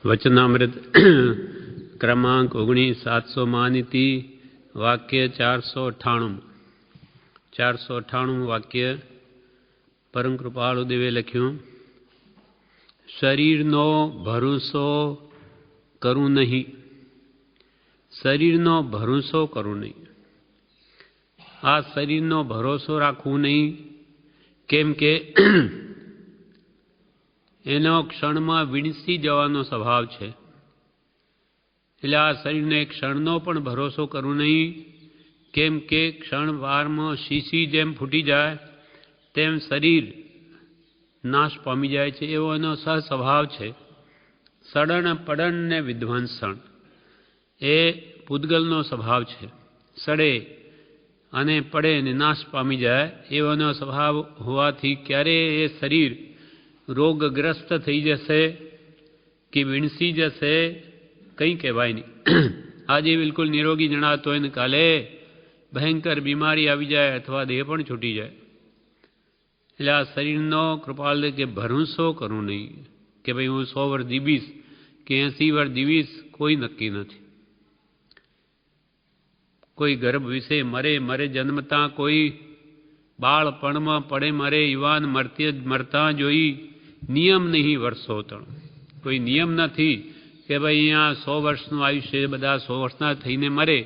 वचनामृत क्रमांक 19 700 मानिती वाक्य 498 वाक्य परम कृपालु देवे लख्यू शरीरनो भरोसो करूं नहीं। शरीरनो भरोसो करूं नहीं। आ शरीरनो भरोसो राखવું नहीं केम के एनो क्षणमां वीणसी जवानो स्वभाव छे। એટલે આ શરીરને ક્ષણનો પણ ભરોસો કરવો નહીં કેમ કે ક્ષણવારમાં શીશી જેમ ફૂટી જાય તેમ શરીર નાશ પામી જાય છે એવો એનો સહ સ્વભાવ છે। સડન પડન ને વિધ્વંસણ એ પૂતગલનો સ્વભાવ છે। સડે અને પડે ને નાશ પામી જાય એવો એનો સ્વભાવ હોવાથી ક્યારે એ શરીર રોગગ્રસ્ત થઈ જશે કે વીણસી જશે કંઈ કહેવાય નહીં। આજે બિલકુલ નિરોગી જણાતો હોય ને કાલે ભયંકર બીમારી આવી જાય અથવા દેહ પણ છૂટી જાય। એટલે આ શરીરનો કૃપાલ કે ભરોસો કરવું નહીં કે ભાઈ હું 100 વર્ષ જીવીશ કે 80 વર્ષ જીવીશ કોઈ નક્કી નથી। કોઈ ગર્ભ વિશે મરે જન્મતા, કોઈ બાળપણમાં પડે મરે, યુવાન મરતા જોઈ નિયમ નહીં વર્ષો તણ। કોઈ નિયમ નથી કે ભાઈ અહીંયા 100 વર્ષનું આયુષ્ય બધા 100 વર્ષના થઈને મરે।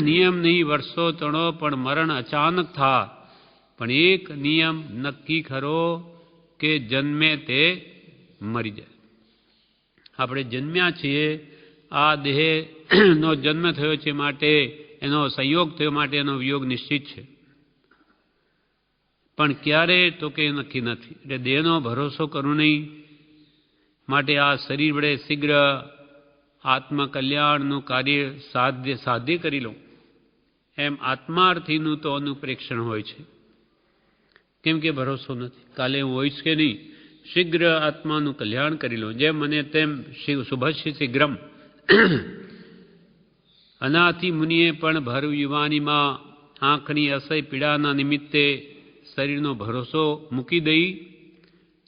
નિયમ નહીં વર્ષો તણો પણ મરણ અચાનક થા। પણ એક નિયમ નક્કી ખરો કે જન્મે તે મરી જાય। આપણે જન્મ્યા છીએ, આ દેહનો જન્મ થયો છે માટે એનો સંયોગ થયો માટે એનો વિયોગ નિશ્ચિત છે પણ ક્યારે તો કે નક્કી નથી। એટલે દેહનો ભરોસો કરવો નહીં માટે આ શરીર વડે શીઘ્ર આત્મકલ્યાણનું કાર્ય સાધ્ય કરી લો એમ આત્માર્થીનું તો અનુપ્રેક્ષણ હોય છે કેમ કે ભરોસો નથી કાલે હું હોઈશ કે નહીં। શીઘ્ર આત્માનું કલ્યાણ કરી લો જેમ મને તેમ શુભસ્ય શીઘ્રમ। અનાથી મુનિએ પણ ભર યુવાનીમાં આંખની અસહ્ય પીડાના નિમિત્તે શરીરનો ભરોસો મૂકી દઈ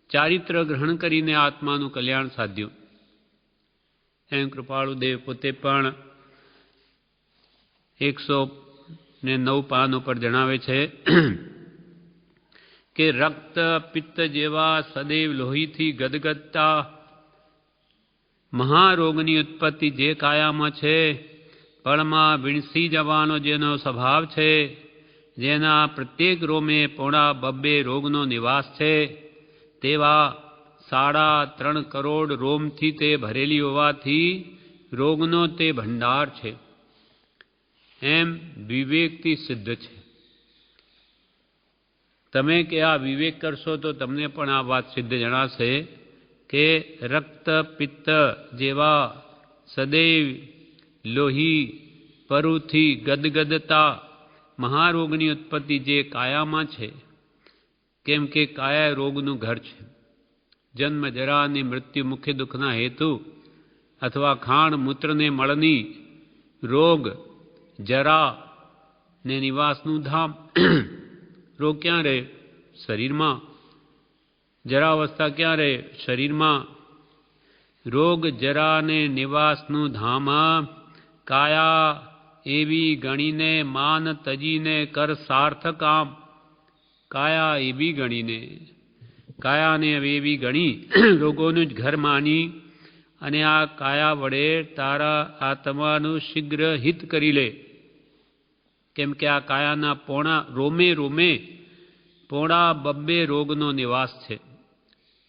ચારિત્ર ગ્રહણ કરીને આત્માનું કલ્યાણ સાધ્યું। એમ કૃપાળુ દેવ પોતે પણ 109 પાન ઉપર જણાવે છે કે રક્ત પિત્ત જેવા સદૈવ લોહીથી ગદગદતા મહારોગની ઉત્પત્તિ જે કાયામાં છે, પળમાં વીણસી જવાનો જેનો સ્વભાવ છે, જેના પ્રત્યેક રોમે 2.5 રોગનો નિવાસ છે, તેવા 3.5 કરોડ રોમથી તે ભરેલી હોવાથી રોગનો તે ભંડાર છે એમ વિવેકથી સિદ્ધ છે। તમે કે આ વિવેક કરશો તો તમને પણ આ વાત સિદ્ધ જણાશે કે રક્ત પિત્ત જેવા સદૈવ લોહી પરુથી ગદગદતા મહારોગની ઉત્પત્તિ જે કાયામાં છે કેમ કે કાયા રોગનું ઘર છે। જન્મ જરા અને મૃત્યુ મુખ્ય દુઃખના હેતુ અથવા ખાણ મૂત્રને મળની રોગ જરા ને નિવાસનું ધામ। રોગ ક્યાં રહે? શરીરમાં। જરાવસ્થા ક્યાં રહે? શરીરમાં। રોગ જરા ને નિવાસનું ધામ કાયા એવી ગણીને માન તજીને કર સાર્થ કામ। કાયા એવી ગણીને, કાયાને એવી ગણી રોગોનું જ ઘર માની અને આ કાયા વડે તારા આત્માનું શીઘ્ર હિત કરી લે કેમ કે આ કાયાના રોમે 2.5 રોગનો નિવાસ છે।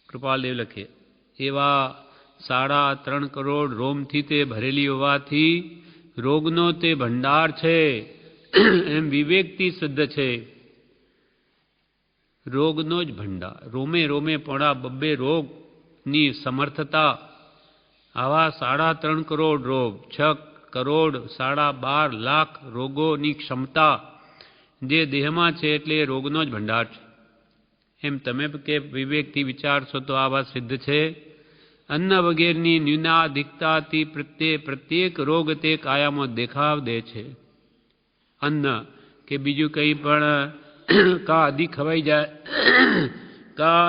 કૃપાલદેવ લખે એવા 3.5 કરોડ રોમથી તે ભરેલી હોવાથી રોગનો તે ભંડાર છે એમ વિવેકથી સિદ્ધ છે। રોગનો જ ભંડાર, રોમે 2.5 રોગની સમર્થતા, આવા 3.5 કરોડ રોગ, 6 કરોડ 12.5 લાખ રોગોની ક્ષમતા જે દેહમાં છે એટલે રોગનો જ ભંડાર છે એમ તમે કે વિવેકથી વિચારશો તો આ વાત સિદ્ધ છે। અન્ન વગેરેની ન્યૂનાધિકતાથી પ્રત્યેક રોગ તે કાયામાં દેખાવ દે છે। અન્ન કે બીજું કંઈ પણ કા અધિક ખવાઈ જાય કા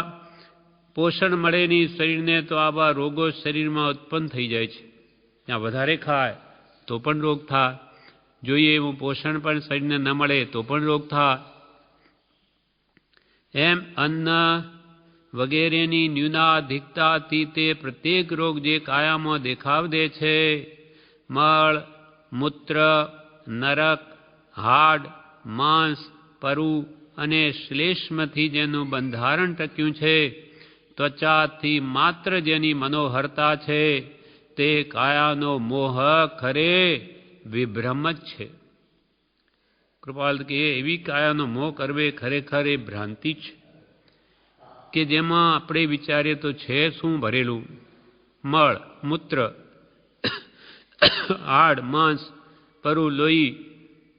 પોષણ મળે નહીં શરીરને તો આવા રોગો શરીરમાં ઉત્પન્ન થઈ જાય છે. ત્યાં વધારે ખાય તો પણ રોગ થાય, જોઈએ એવું પોષણ પણ શરીરને ન મળે તો પણ રોગ થાય. એમ અન્ન વગેરેની ન્યૂનાધિકતાથી તે પ્રત્યેક રોગ જે કાયામાં દેખાવ દે છે, મળ, મૂત્ર, નરક, હાડ, માંસ, પરુ અને શ્લેષ્મથી જેનું બંધારણ ટક્યું છે, ત્વચાથી માત્ર જેની મનોહરતા છે, તે કાયાનો મોહ ખરે વિભ્રમ જ છે. કૃપાલ કે એવી કાયાનો મોહ કરવે ખરેખર એ ભ્રાંતિ છે કે જેમાં આપણે વિચારીએ તો છે શું ભરેલું? મળ, મૂત્ર, હાડ, માંસ, પરુ, લોહી,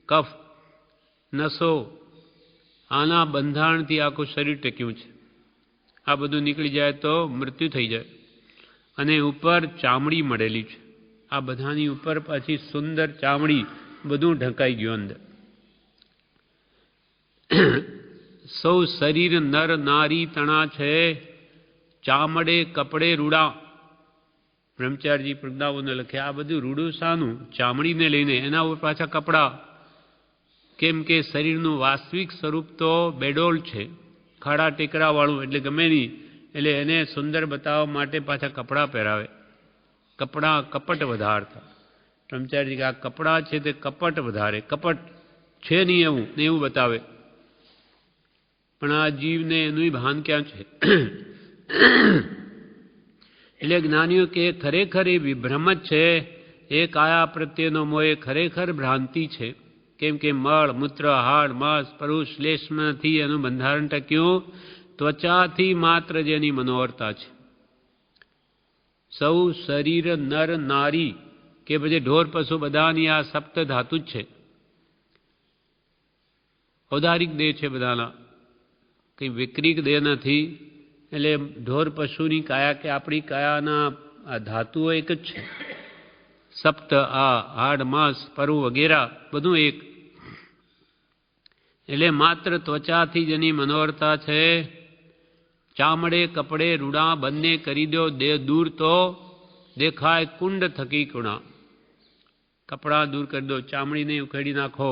કફ, નસો, આના બંધારણથી આખું શરીર ટક્યું છે. આ બધું નીકળી જાય તો મૃત્યુ થઈ જાય. અને ઉપર ચામડી મળેલી છે. આ બધાની ઉપર પાછી સુંદર ચામડી, બધું ઢંકાઈ ગયું અંદર. સૌ શરીર નર નારી તણા છે, ચામડે કપડે રૂડા. બ્રહ્મચારીજી પ્રજ્ઞાઓને લખે આ બધું રૂડું શાનું? ચામડીને લઈને, એના ઉપર પાછા કપડા. કેમ કે શરીરનું વાસ્તવિક સ્વરૂપ તો બેડોલ છે, ખાડા ટેકરાવાળું, એટલે ગમે નહીં. એટલે એને સુંદર બતાવવા માટે પાછા કપડાં પહેરાવે. કપડાં કપટ વધારતા. બ્રહ્મચારીજી કે આ કપડાં છે તે કપટ વધારે, કપટ છે નહીં એવું ને એવું બતાવે. પણ આ જીવને એનું ભાન ક્યાં છે? એટલે જ્ઞાનીઓ કે ખરેખર એ વિભ્રમ જ છે. એ કાયા પ્રત્યેનો મોહ એ ખરેખર ભ્રાંતિ છે. કેમ કે મળ, મૂત્ર, હાડ, માંસ, પરુ, શ્લેષ્મથી એનું બંધારણ ટક્યું, ત્વચાથી માત્ર જેની મનોહરતા છે. સૌ શરીર નર નારી કે પછી ઢોર પશુ બધાની આ સપ્ત ધાતુ જ છે. ઔદારિક દેહ છે બધાના, કંઈ વિક્રિક દેહ નથી. એટલે ઢોર પશુની કાયા કે આપણી કાયાના આ ધાતુઓ એક જ છે. સપ્ત આ હાડ, માંસ, પરુ વગેરે બધું એક. એટલે માત્ર ત્વચાથી જેની મનોહરતા છે, ચામડે કપડે રૂડા બંને કરી દો દેહ દૂર તો દેખાય કુંડ થકી કુણા. કપડાં દૂર કરી દો, ચામડીને ઉખેડી નાખો,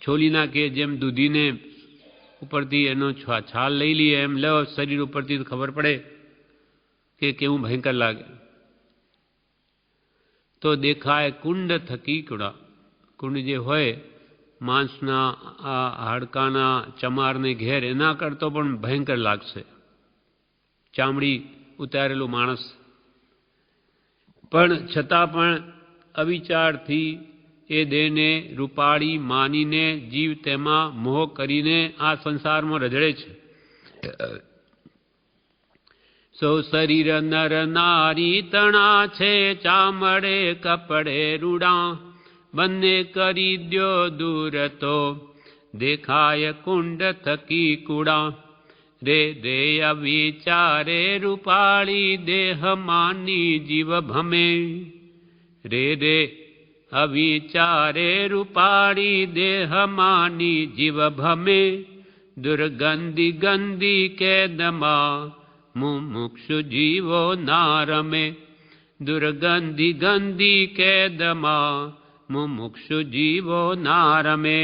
છોલી નાખીએ જેમ દૂધીને ઉપરથી એનો છાલ લઈ લઈએ એમ લો શરીર ઉપરથી તો ખબર પડે કે કેવું ભયંકર લાગે. તો દેખાય કુંડ થકી કુણા. કુંડ જે હોય માંસના આ હાડકાના ચમારને ઘેર, એના કરતો પણ ભયંકર લાગશે ચામડી ઉતારેલું માણસ. પણ છતાં પણ અવિચારથી એ દેહને રૂપાળી માનીને જીવ તેમાં મોહ કરીને આ સંસારમાં રજડે છે. સૌ શરીર નર નારી તણા છે, ચામડે કપડે રૂડા બંને કરી દ્યો દૂર તો દેખાય કુંડ થકી કુડા. રે રે અવિચારે રૂપાળી દેહ માની જીવ ભમે. રે રે અવિચારે રૂપાળી દેહ માની જીવ ભમે. દુર્ગંધી ગંદી કેદમાં મુમુક્ષુ જીવો ના રમે. દુર્ગંધી ગંદી કેદમાં મુમુક્ષુ જીવો ના રમે.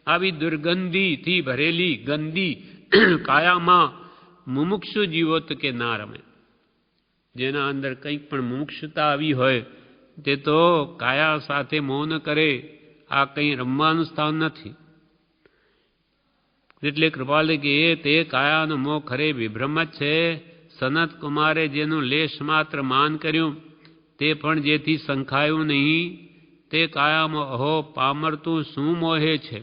આવી દુર્ગંધીથી ભરેલી ગંદી કાયામાં મુમુક્ષુ જીવો તો કે ના રમે. જેના અંદર કંઈક પણ મુમુક્ષુતા આવી હોય તે તો કાયા સાથે મોહ ન કરે. આ કંઈ રમવાનું સ્થાન નથી. એટલે કૃપાલે કે તે કાયાનો મોહ ખરે વિભ્રમ જ છે. સનત કુમારે જેનું લેશ માત્ર માન કર્યું તે પણ જેથી સંખાયું નહીં, તે કાયામાં અહો પામરતું શું મોહે છે.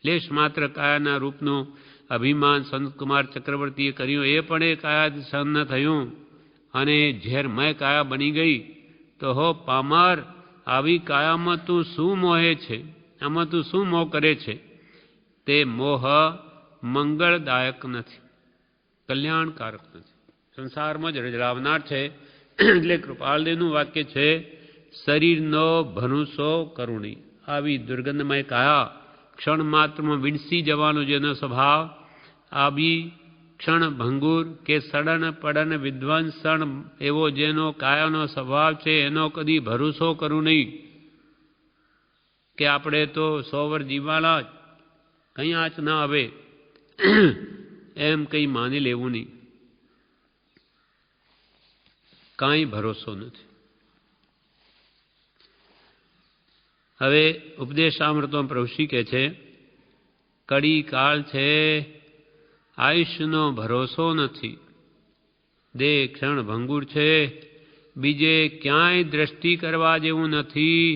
લેશ માત્ર કાયાના રૂપનું અભિમાન સનતકુમાર ચક્રવર્તીએ કર્યું, એ પણ એ કાયાથી સહન ન થયું અને ઝેરમય કાયા બની ગઈ. તો હો પામર, આવી કાયામાં તું શું મોહે છે? આમાં તું શું મોહ કરે છે? તે મોહ મંગળદાયક નથી, કલ્યાણકારક નથી, સંસારમાં જ રજરાવનાર છે. એટલે કૃપાલદેવનું વાક્ય છે, શરીરનો ભનુસો કરુણી. આવી દુર્ગંધમય કાયા ક્ષણ માત્રમાં વિણસી જવાનો જેનો સ્વભાવ, આવી ક્ષણ ભંગુર કે સડન પડન વિધ્વંસણ એવો જેનો કાયાનો સ્વભાવ છે એનો કદી ભરોસો કરવું નહીં કે આપણે તો 100 વર્ષ જીવવાના કંઈ આંચ ના આવે એમ કંઈ માની લેવું નહીં. કાંઈ ભરોસો નથી. હવે ઉપદેશામૃતમાં પ્રભુશ્રી કહે છે કડી કાળ છે, આયુષ્યનો ભરોસો નથી, દેહ ક્ષણ ભંગુર છે, બીજે ક્યાંય દ્રષ્ટિ કરવા જેવું નથી,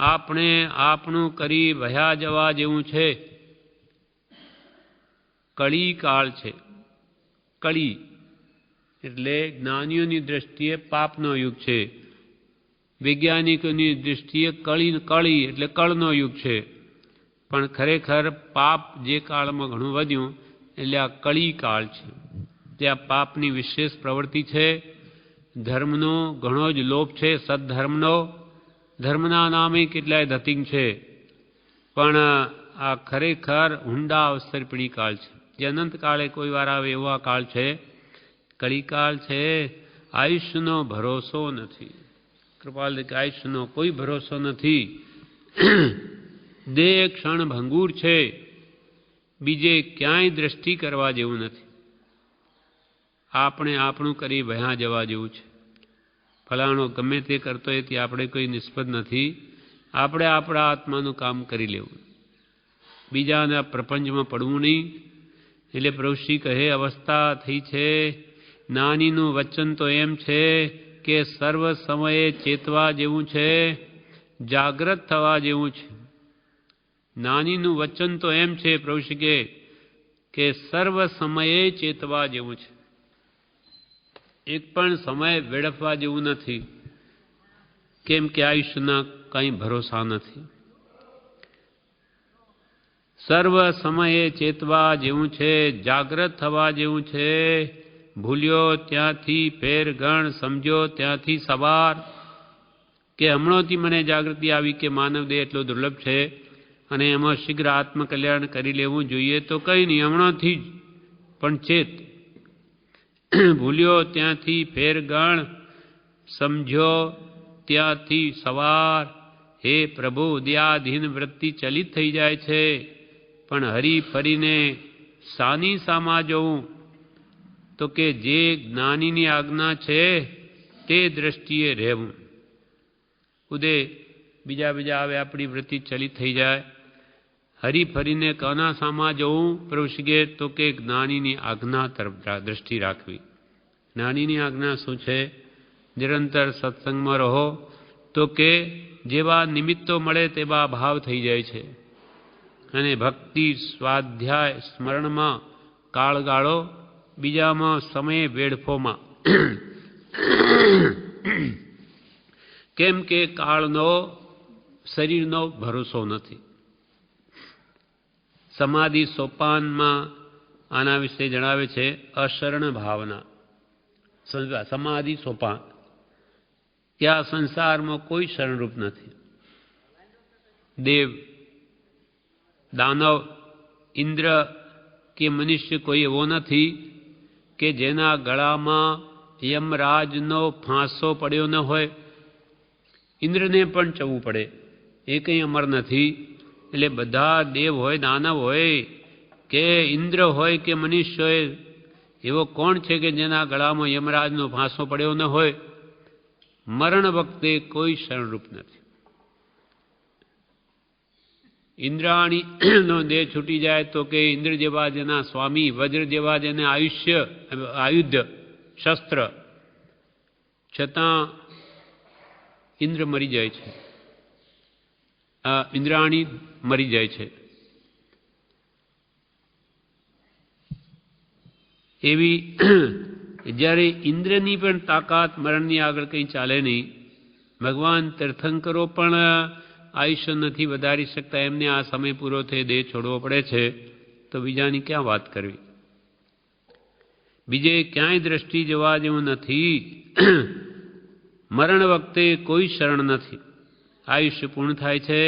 આપણે આપણું કરી વહ્યા જવા જેવું છે. કળી કાળ છે. કળી એટલે જ્ઞાનીઓની દ્રષ્ટિએ પાપનો યુગ છે, વૈજ્ઞાનિકોની દૃષ્ટિએ કળી એટલે કળનો યુગ છે. પણ ખરેખર પાપ જે કાળમાં ઘણું વધ્યું એટલે આ કળી કાળ છે. ત્યાં પાપની વિશેષ પ્રવૃત્તિ છે, ધર્મનો ઘણો જ લોભ છે, સદ્ધર્મનો. ધર્મના નામે કેટલાય ધતિંગ છે, પણ આ ખરેખર ઊંડા અવસરપીડી કાળ છે, જે અનંતકાળે કોઈ વાર આવે એવો આ કાળ છે. કળીકાળ છે. આયુષ્યનો ભરોસો નથી. કૃપાલ આયુષ્યનો કોઈ ભરોસો નથી. દેહ ક્ષણ ભંગુર છે, બીજે ક્યાંય દ્રષ્ટિ કરવા જેવું નથી. આપણે આપણું કરી વહ્યા જવા જેવું છે. ફલાણો ગમે તે કરતો એથી આપણે કોઈ નિસ્બત નથી. આપણે આપણા આત્માનું કામ કરી લેવું, બીજાના પ્રપંચમાં પડવું નહીં. એટલે પ્રભુશ્રી કહે અવસ્થા થઈ છે, નાનીનું વચન તો એમ છે કે સર્વ સમયે ચેતવા જેવું છે, જાગ્રત થવા જેવું છે. નાનીનું વચન તો એમ છે પ્રભુશ્રી કહે કે સર્વ સમયે ચેતવા જેવું છે, એક પણ સમય વેડફવા જેવું નથી, કેમ કે આયુષ્યના કંઈ ભરોસા નથી. સર્વ સમયે ચેતવા જેવું છે, જાગ્રત થવા જેવું છે, ભૂલ્યો ત્યાંથી ફેર ગણ, સમજ્યો ત્યાંથી સવાર. કે હમણાંથી મને જાગૃતિ આવી કે માનવદેહ એટલો દુર્લભ છે અને એમાં શીઘ્ર આત્મકલ્યાણ કરી લેવું જોઈએ તો કંઈ નહીં, હમણાંથી જ પણ ચેત. ભૂલ્યો ત્યાંથી ફેર ગણ, સમજ્યો ત્યાંથી સવાર. હે પ્રભુ, ઉદયાધીન વૃત્તિ ચલિત થઈ જાય છે, પણ હરી ફરીને સાની સામા જવું તો કે જે જ્ઞાનીની આજ્ઞા છે તે દ્રષ્ટિએ રહેવું. ઉદય બીજા આવે આપણી વૃત્તિ ચલિત થઈ જાય. હરી ફરીને કોના સામા જવું પ્રભુશ્રીએ તો કે જ્ઞાનીની આજ્ઞા તરફ દ્રષ્ટિ રાખવી. જ્ઞાનીની આજ્ઞા શું છે? નિરંતર સત્સંગમાં રહો તો કે જેવા નિમિત્તો મળે તેવા ભાવ થઈ જાય છે અને ભક્તિ સ્વાધ્યાય સ્મરણમાં કાળ ગાળો, બીજામાં સમય વેડફોમાં. કેમ કે કાળનો શરીરનો ભરોસો નથી. સમાધિ સોપાનમાં આના વિશે જણાવે છે અશરણ ભાવના. સમાધિ સોપાન કે આ સંસારમાં કોઈ શરણરૂપ નથી. દેવ, દાનવ, ઇન્દ્ર કે મનુષ્ય કોઈ એવો નથી કે જેના ગળામાં યમરાજનો ફાંસો પડ્યો ન હોય. ઇન્દ્રને પણ ચવવું પડે, એ કંઈ અમર નથી. એટલે બધા દેવ હોય, દાનવ હોય કે ઇન્દ્ર હોય કે મનુષ્ય હોય, એવો કોણ છે કે જેના ગળામાં યમરાજનો ફાંસો પડ્યો ન હોય? મરણ વખતે કોઈ શરણરૂપ નથી. ઇન્દ્રાણીનો દેહ છૂટી જાય તો કે ઇન્દ્ર જેવા જેના સ્વામી, વજ્ર જેવા જેને આયુધ શસ્ત્ર, છતાં ઇન્દ્ર મરી જાય છે, ઇન્દ્રાણી મરી જાય છે. એવી જ્યારે ઇન્દ્રની પણ તાકાત મરણની આગળ કંઈ ચાલે નહીં. ભગવાન તીર્થંકરો પણ આયુષ્ય નથી વધારી શકતા, એમને આ સમય પૂરો થઈ દેહ છોડવો પડે છે, તો બીજાની ક્યાં વાત કરવી? બીજે ક્યાંય દ્રષ્ટિ જવા જેવું નથી. મરણ વખતે કોઈ શરણ નથી. આયુષ્ય પૂર્ણ થાય છે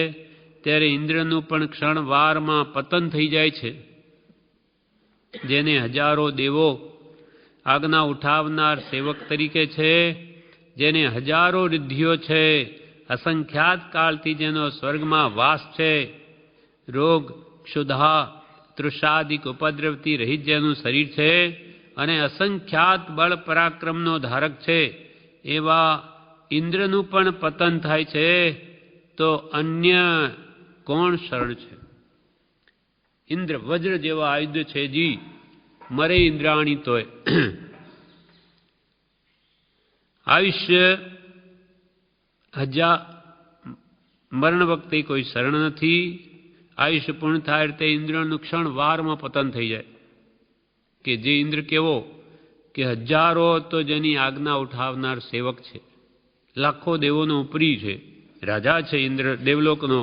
ત્યારે ઇન્દ્રનું પણ ક્ષણવારમાં પતન થઈ જાય છે. જેને હજારો દેવો આજ્ઞા ઉઠાવનાર સેવક તરીકે છે, જેને હજારો રિદ્ધિઓ છે, અસંખ્યાત કાળથી જેનો સ્વર્ગમાં વાસ છે, રોગ ક્ષુધા તૃષાદિક ઉપદ્રવથી રહિત જેનું શરીર છે અને અસંખ્યાત બળ પરાક્રમનો ધારક છે, એવા ઇન્દ્રનું પણ પતન થાય છે, તો અન્ય કોણ શરણ છે? ઇન્દ્ર વજ્ર જેવા આયુધ છે જી, મરે ઇન્દ્રાણી તોય. આયુષ્ય મરણ વખતે કોઈ શરણ નથી. આયુષ્ય પૂર્ણ થાય તે ઇન્દ્રનું ક્ષણ વારમાં પતન થઈ જાય. કે જે ઇન્દ્ર કેવો કે હજારો તો જેની આજ્ઞા ઉઠાવનાર સેવક છે, લાખો દેવોનો ઉપરી છે, રાજા છે ઇન્દ્ર દેવલોકનો,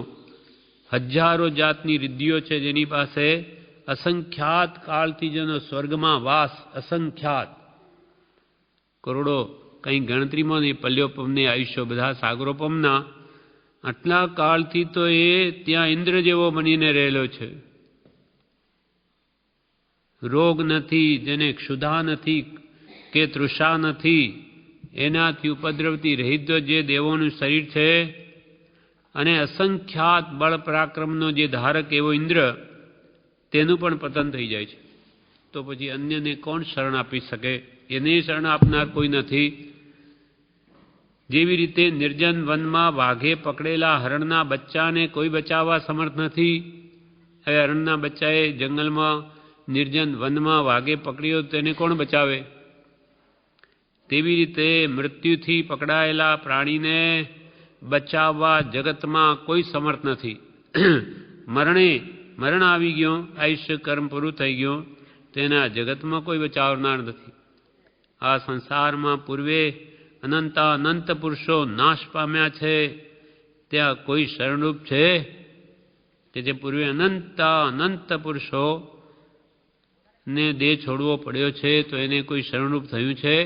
હજારો જાતની રિદ્ધિઓ છે જેની પાસે, અસંખ્યાત કાળથી જેનો સ્વર્ગમાં વાસ, અસંખ્યાત કરોડો કંઈ ગણતરીમાં નહીં, પલ્યોપમને આયુષ્યો બધા સાગરોપમના, આટલા કાળથી તો એ ત્યાં ઇન્દ્ર જેવો બનીને રહેલો છે. રોગ નથી, જેને ક્ષુધા નથી કે તૃષા નથી, એનાથી ઉપદ્રવથી રહિત જે દેવોનું શરીર છે, અને અસંખ્યાત બળ પરાક્રમનો જે ધારક એવો ઇન્દ્ર, તેનું પણ પતન થઈ જાય છે. તો પછી અન્યને કોણ શરણ આપી શકે? એને શરણ આપનાર કોઈ નથી. જેવી રીતે નિર્જન વનમાં વાઘે પકડેલા હરણના બચ્ચાને કોઈ બચાવવા સમર્થ નથી. હવે હરણના બચ્ચાએ જંગલમાં નિર્જન વનમાં વાઘે પકડ્યો, તેને કોણ બચાવે? તેવી રીતે મૃત્યુથી પકડાયેલા પ્રાણીને બચાવવા જગતમાં કોઈ સમર્થ નથી. મરણ આવી ગયો, આયુષ્ય કર્મ પૂરું થઈ ગયું, તેના જગતમાં કોઈ બચાવનાર નથી. આ સંસારમાં પૂર્વે અનંત પુરુષો નાશ પામ્યા છે, ત્યાં કોઈ શરણરૂપ છે? કે જે પૂર્વે અનંત પુરુષો ને દેહ છોડવો પડ્યો છે, તો એને કોઈ શરણરૂપ થયું છે?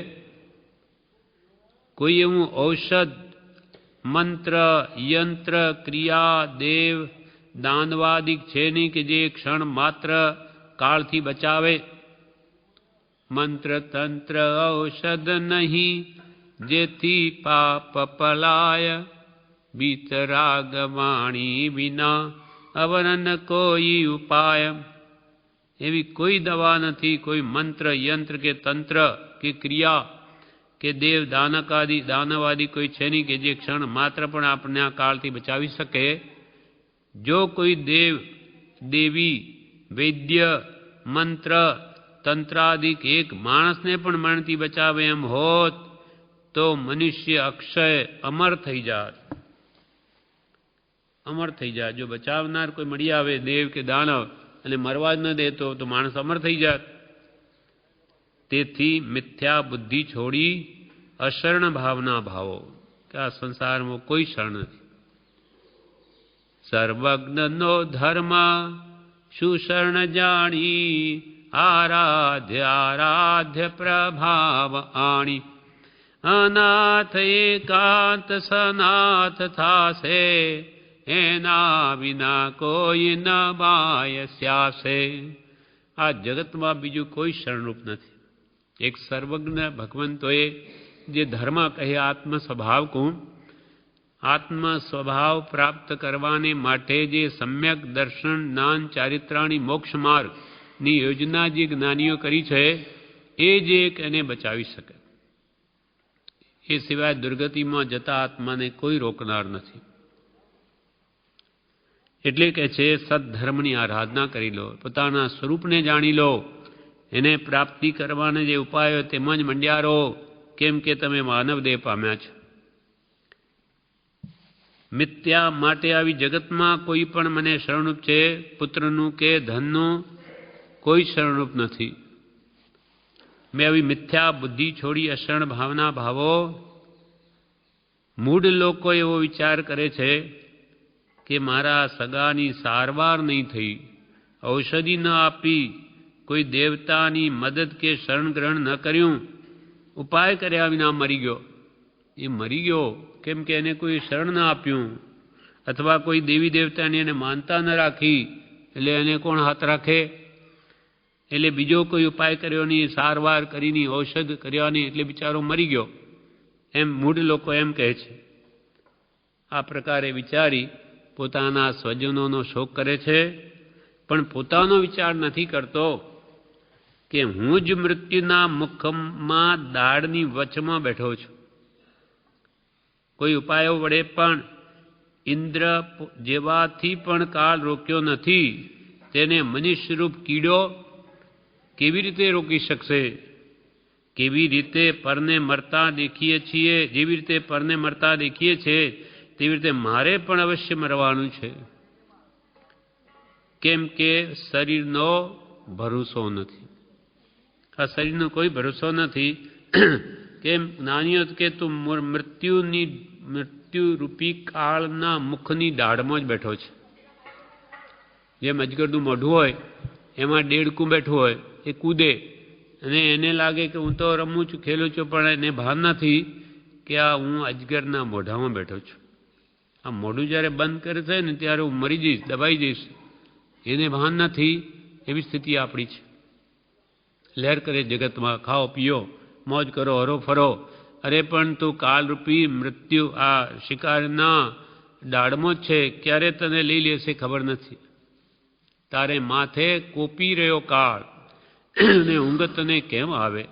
કોઈ એવું ઔષધ મંત્ર યંત્ર ક્રિયા દેવ દાનવાદિક છે નહીં કે જે ક્ષણ માત્ર કાળથી બચાવે. મંત્ર તંત્ર ઔષધ નહીં, જેથી પાપ પલાય, બીતરાગ વાણી વિના અવરન કોઈ ઉપાય. એવી કોઈ દવા નથી, કોઈ મંત્ર યંત્ર કે તંત્ર કે ક્રિયા કે દેવ દાનવાદી કોઈ છે નહીં કે જે ક્ષણ માત્ર પણ આપણને આ કાળથી બચાવી શકે. જો કોઈ દેવ દેવી વૈદ્ય મંત્ર તંત્રાદિક એક માણસને પણ મરણથી બચાવે એમ હોત, તો મનુષ્ય અક્ષય અમર થઈ જાત. અમર થઈ જાય. જો બચાવનાર કોઈ મળી આવે દેવ કે દાનવ અને મરવા જ ન દેતો, તો માણસ અમર થઈ જાત. તેથી મિથ્યા બુદ્ધિ છોડી અશરણ ભાવના ભાવો, કે આ સંસારમાં કોઈ શરણ નથી. સર્વજ્ઞનો ધર્મ સુશરણ જાણી, આરાધ્ય પ્રભાવ આણી, અનાથ એકાંત સનાથ થાશે, એના વિના કોઈ ન બાયસ્યાસે. આ જગતમાં બીજું કોઈ શરણરૂપ નથી. એક સર્વજ્ઞ ભગવંતોએ જે ધર્મ કહે આત્મ સ્વભાવ કો, આત્મ સ્વભાવ પ્રાપ્ત કરવાને માટે જે સમ્યક દર્શન જ્ઞાન ચારિત્રાણી મોક્ષ માર્ગની યોજના જે જ્ઞાનીઓ કરી છે, એ જ એક એને બચાવી શકે. એ સિવાય દુર્ગતિમાં જતા આત્માને કોઈ રોકનાર નથી. એટલે કે છે સદ્ધર્મની આરાધના કરી લો, પોતાના સ્વરૂપને જાણી લો, એને પ્રાપ્તિ કરવાના જે ઉપાયો તેમાં જ મંડ્યા રહો, કેમ કે તમે માનવ દેહ પામ્યા છો. મિથ્યા માટે આવી જગતમાં કોઈ પણ મને શરણરૂપ છે, પુત્રનું કે ધનનું કોઈ શરણરૂપ નથી. મેં આવી મિથ્યા બુદ્ધિ છોડી અશરણ ભાવના ભાવો. મૂઢ લોકો એવો વિચાર કરે છે કે મારા સગાની સારવાર નહીં થઈ, ઔષધિ ન આપી, કોઈ દેવતાની મદદ કે શરણ ગ્રહણ ન કર્યું, ઉપાય કર્યા વિના મરી ગયો. એ મરી ગયો કેમ કે એને કોઈ શરણ ન આપ્યું, અથવા કોઈ દેવી દેવતાની એને માનતા ન રાખી, એટલે એને કોણ હાથ રાખે? એટલે બીજો કોઈ ઉપાય કર્યો નહીં, સારવાર કરી નહીં, ઔષધ કર્યા નહીં, એટલે બિચારો મરી ગયો, એમ મૂઢ લોકો એમ કહે છે. આ પ્રકારે વિચારી પોતાના સ્વજનોનો શોક કરે છે, પણ પોતાનો વિચાર નથી કરતો કે હું જ મૃત્યુના મુખમાં દાઢની વચમાં બેઠો છું. કોઈ ઉપાયો વડે પણ ઇન્દ્ર જેવાથી પણ કાળ રોક્યો નથી, તેને મનુષ્યરૂપ કીડો કેવી રીતે રોકી શકશે? કેવી રીતે પરને મરતા દેખીએ છીએ, જેવી રીતે પરને મરતા દેખીએ છીએ તેવી રીતે મારે પણ અવશ્ય મરવાનું છે, કેમ કે શરીરનો ભરોસો નથી. આ શરીરનો કોઈ ભરોસો નથી. કેમ જ્ઞાનીઓ કે તું મૃત્યુરૂપી કાળના મુખની દાઢમાં જ બેઠો છે. જેમ અજગરનું મોઢું હોય એમાં દેડકું બેઠું હોય, એ કૂદે અને એને લાગે કે હું તો રમું છું, ખેલું છું, પણ એને ભાન નથી કે આ હું અજગરના મોઢામાં બેઠો છું. આ મોઢું જ્યારે બંધ કરે છે ને ત્યારે હું મરી જઈશ, દબાઈ જઈશ, એને ભાન નથી. એવી સ્થિતિ આપણી છે. લહેર કરે જગતમાં, ખાઓ પીઓ, મોજ કરો, હરો ફરો. અરે પણ તું કાળરૂપી મૃત્યુ આ શિકારના દાઢમાં જ છે, ક્યારે તને લઈ લેશે ખબર નથી. તારે માથે કોપી રહ્યો કાળ ને ઊંઘ તને કેમ આવે?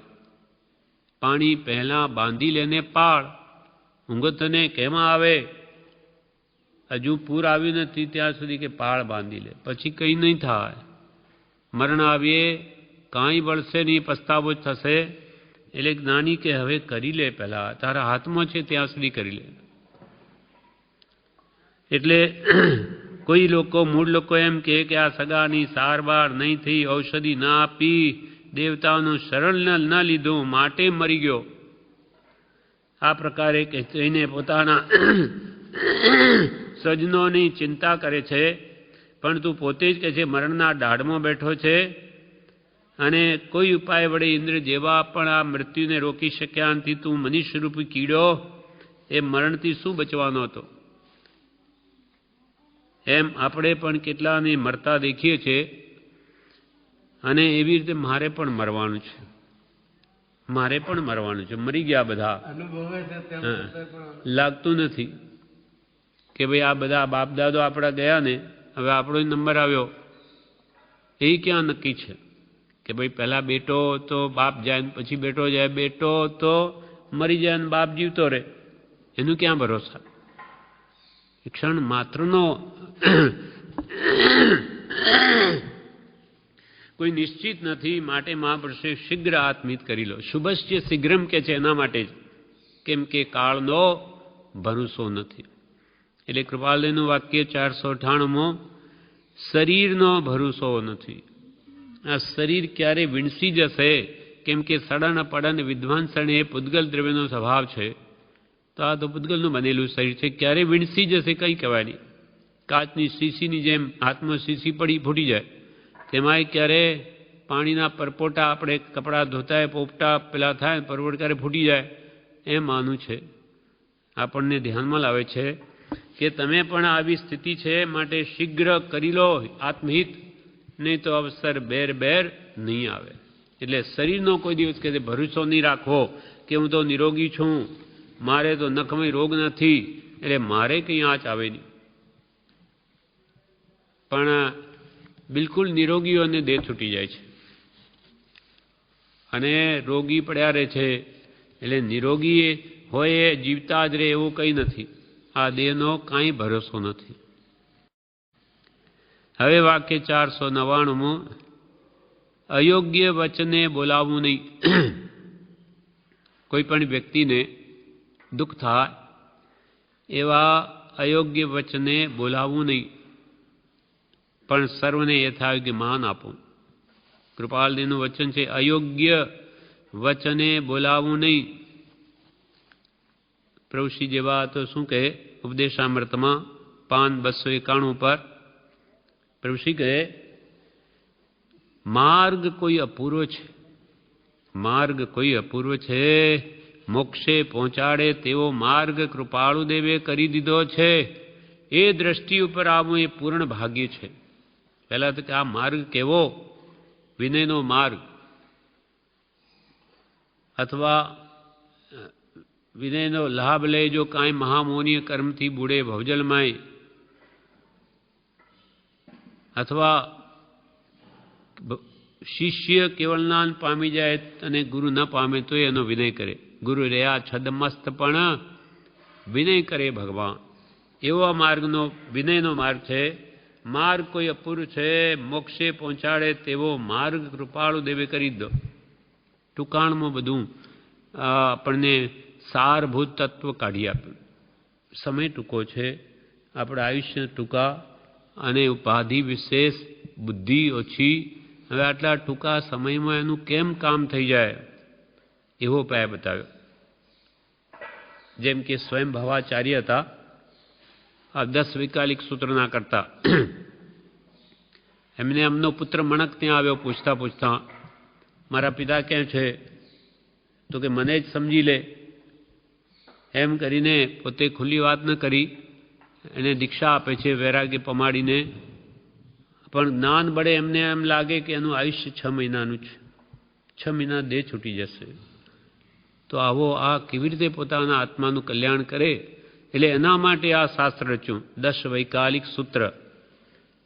પાણી પહેલાં બાંધી લેને પાળ, ઊંઘ તને કેમ આવે? હજુ પૂર આવ્યું નથી ત્યાં સુધી કે પાળ બાંધી લે, પછી કંઈ નહીં થાય. મરણ આવીએ કાંઈ વળશે નહીં, પસ્તાવો જ થશે. એટલે જ્ઞાની કે હવે કરી લે, પહેલાં તારા હાથમાં છે ત્યાં સુધી કરી લે. એટલે કોઈ લોકો, મૂળ લોકો એમ કહે કે આ સગાની સારવાર નહીં થઈ, ઔષધિ ના આપી, દેવતાઓનું શરણ ન લીધું માટે મરી ગયો. આ પ્રકારે કહીને પોતાના સ્વજનોની ચિંતા કરે છે, પણ તું પોતે જ કહે છે મરણના દાઢમાં બેઠો છે અને કોઈ ઉપાય વડે ઇન્દ્ર જેવા પણ આ મૃત્યુને રોકી શક્યા નથી. તું મનુષ્યરૂપી કીડો એ મરણથી શું બચવાનો હતો? એમ આપણે પણ કેટલાને મરતા દેખીએ છીએ અને એવી રીતે મારે પણ મરવાનું છે, મારે પણ મરવાનું છે. મરી ગયા બધા, લાગતું નથી કે ભાઈ આ બધા બાપ દાદો આપણા ગયા ને હવે આપણો નંબર આવ્યો. એ ક્યાં નક્કી છે કે ભાઈ પહેલાં બેટો તો બાપ જાય ને પછી બેટો જાય, બેટો તો મરી જાય ને બાપ જીવતો રહે, એનું ક્યાં ભરોસા? ક્ષણ માત્રનો કોઈ નિશ્ચિત નથી. માટે મહાપુરુષે શીઘ્ર આત્મિત કરી લો. શુભશ્ય શીઘ્રમ કે છે એના માટે જ, કેમ કે કાળનો ભરોસો નથી. એટલે કૃપાલયનું વાક્ય 498માં, શરીરનો ભરોસો નથી. આ શરીર ક્યારે વીણસી જશે? કેમ કે સડન પડન વિધ્વંસન એ પૂતગલ દ્રવ્યનો સ્વભાવ છે. તો આ તો પૂતગલનું બનેલું શરીર છે, ક્યારે વીણસી જશે કંઈ કહેવાય નહીં. કાચની શીશીની જેમ હાથમાં શીશી પડી ફૂટી જાય, તેમાંય ક્યારે પાણીના પરપોટા, આપણે કપડાં ધોતા પોપટા પેલા થાય પરપોટ ક્યારે ફૂટી જાય, એમ માનું છે. આપણને ધ્યાનમાં લાવે છે કે તમે પણ આવી સ્થિતિ છે, માટે શીઘ્ર કરી લો આત્મહિત, નહીં તો અવસર બેર બેર નહીં આવે. એટલે શરીરનો કોઈ દિવસ કે ભરોસો નહીં રાખવો કે હું તો નિરોગી છું, મારે તો નખમય રોગ નથી, એટલે મારે કંઈ આંચ આવે નહીં. પણ બિલકુલ નિરોગીઓને દેહ છૂટી જાય છે અને રોગી પડ્યા રહે છે. એટલે નિરોગી હોય એ જીવતા જ રહે એવું કંઈ નથી. આ દેહનો કાંઈ ભરોસો નથી. હવે વાક્ય 499, અયોગ્ય વચને બોલાવવું નહીં. કોઈ પણ વ્યક્તિને દુઃખ થાય એવા અયોગ્ય વચને બોલાવવું નહીં, પણ સર્વને યથાયોગ્ય માન આપવું. કૃપાલજીનું વચન છે અયોગ્ય વચને બોલાવવું નહીં. પ્રભુશ્રી જેવા તો શું કહે ઉપદેશામૃતમાં પાન 291 પર પ્રભુશ્રી કહે, માર્ગ કોઈ અપૂર્વ છે, માર્ગ કોઈ અપૂર્વ છે, મોક્ષે પહોંચાડે તેવો માર્ગ કૃપાળુ દેવે કરી દીધો છે. એ દ્રષ્ટિ ઉપર આવવું એ પૂર્ણ ભાગ્ય છે. પહેલાં તો કે આ માર્ગ કેવો? વિનયનો માર્ગ અથવા વિનયનો લાભ લઈ જો કાંઈ મહામોનીય કર્મથી બુડે ભવજલમાય અથવા શિષ્ય કેવળ જ્ઞાન પામી જાય અને ગુરુ ન પામે તો એનો વિનય કરે. ગુરુ રહ્યા છદમસ્ત પણ વિનય કરે ભગવાન. એવો આ માર્ગનો વિનયનો માર્ગ છે. માર્ગ કોઈ અપૂર્વ છે, મોક્ષે પહોંચાડે તેવો માર્ગ કૃપાળુ દેવે કરી દો. ટૂંકાણમાં બધું આપણને સારભૂત તત્વ કાઢી આપ્યું. સમય ટૂંકો છે, આપણા આયુષ્ય ટૂંકા અને ઉપાધિ વિશેષ, બુદ્ધિ ઓછી. હવે આટલા ટૂંકા સમયમાં એનું કેમ કામ થઈ જાય એવો ઉપાય બતાવ્યો. જેમ કે સ્વયં ભવાચાર્ય હતા, આ 10 વૈકાલિક સૂત્રના કરતા. એમને એમનો પુત્ર મણક ત્યાં આવ્યો પૂછતા પૂછતા, મારા પિતા ક્યાં છે? તો કે મને જ સમજી લે. એમ કરીને પોતે ખુલ્લી વાત ન કરી, એને દીક્ષા આપે છે વૈરાગ્ય પમાડીને. પણ જ્ઞાન બળે એમને એમ લાગે કે એનું આયુષ્ય 6 મહિનાનું છે, 6 મહિના દેહ છૂટી જશે. તો આવો આ કેવી રીતે પોતાના આત્માનું કલ્યાણ કરે? એટલે એના માટે આ શાસ્ત્ર રચ્યું, 10 વૈકાલિક સૂત્ર.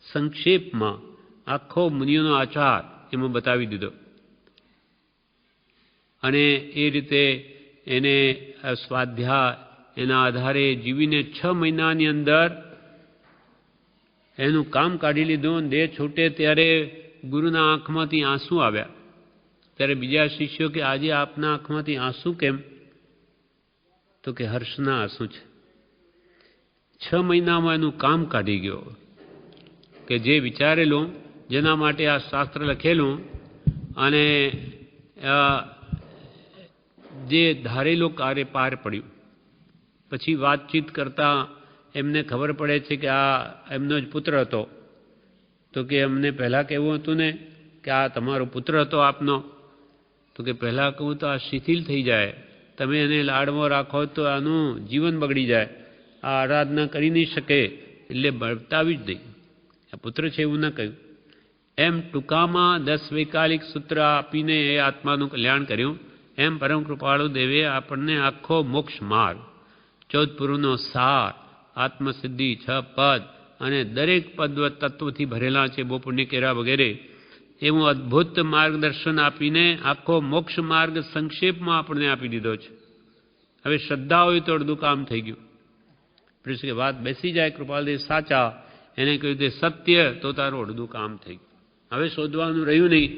સંક્ષેપમાં આખો મુનિઓનો આચાર એમાં બતાવી દીધો. અને એ રીતે એને સ્વાધ્યાય એના આધારે જીવીને 6 મહિનાની અંદર એનું કામ કાઢી લીધું. દેહ છૂટે ત્યારે ગુરુના આંખમાંથી આંસુ આવ્યા. ત્યારે બીજા શિષ્યો કે આજે આપના આંખમાંથી આંસુ કેમ? તો કે હર્ષના આંસુ છે. 6 મહિનામાં એનું કામ કાઢી ગયો. કે જે વિચારેલું, જેના માટે આ શાસ્ત્ર લખેલું અને જે ધારેલું કાર્ય પાર પડ્યું. પછી વાતચીત કરતા એમને ખબર પડે છે કે આ એમનો જ પુત્ર હતો. તો કે અમને પહેલાં કહેવું હતું ને કે આ તમારો પુત્ર હતો આપનો? તો કે પહેલાં કહું તો આ શિથિલ થઈ જાય, તમે એને લાડમાં રાખો તો આનું જીવન બગડી જાય, આ આરાધના કરી નહીં શકે, એટલે બતાવી જ દઈ. આ પુત્ર છે એવું ન કહ્યું. એમ ટૂંકામાં 10 વૈકાલિક સૂત્ર આપીને એ આત્માનું કલ્યાણ કર્યું. એમ પરમ કૃપાળુ દેવે આપણને આખો મોક્ષ માર્ગ, 14 પુરુનો સાર, આત્મસિદ્ધિ, 6 પદ અને દરેક પદ તત્વથી ભરેલા છે, બહુ પુણ્ય કેરા વગેરે, એવું અદ્ભુત માર્ગદર્શન આપીને આખો મોક્ષ માર્ગ સંક્ષેપમાં આપણને આપી દીધો છે. હવે શ્રદ્ધા હોય તો અડધું કામ થઈ ગયું. પછી કે વાત બેસી જાય, કૃપાલદેવ સાચા, એને કહ્યું તે સત્ય, તો તારું અડધું કામ થઈ ગયું. હવે શોધવાનું રહ્યું નહીં.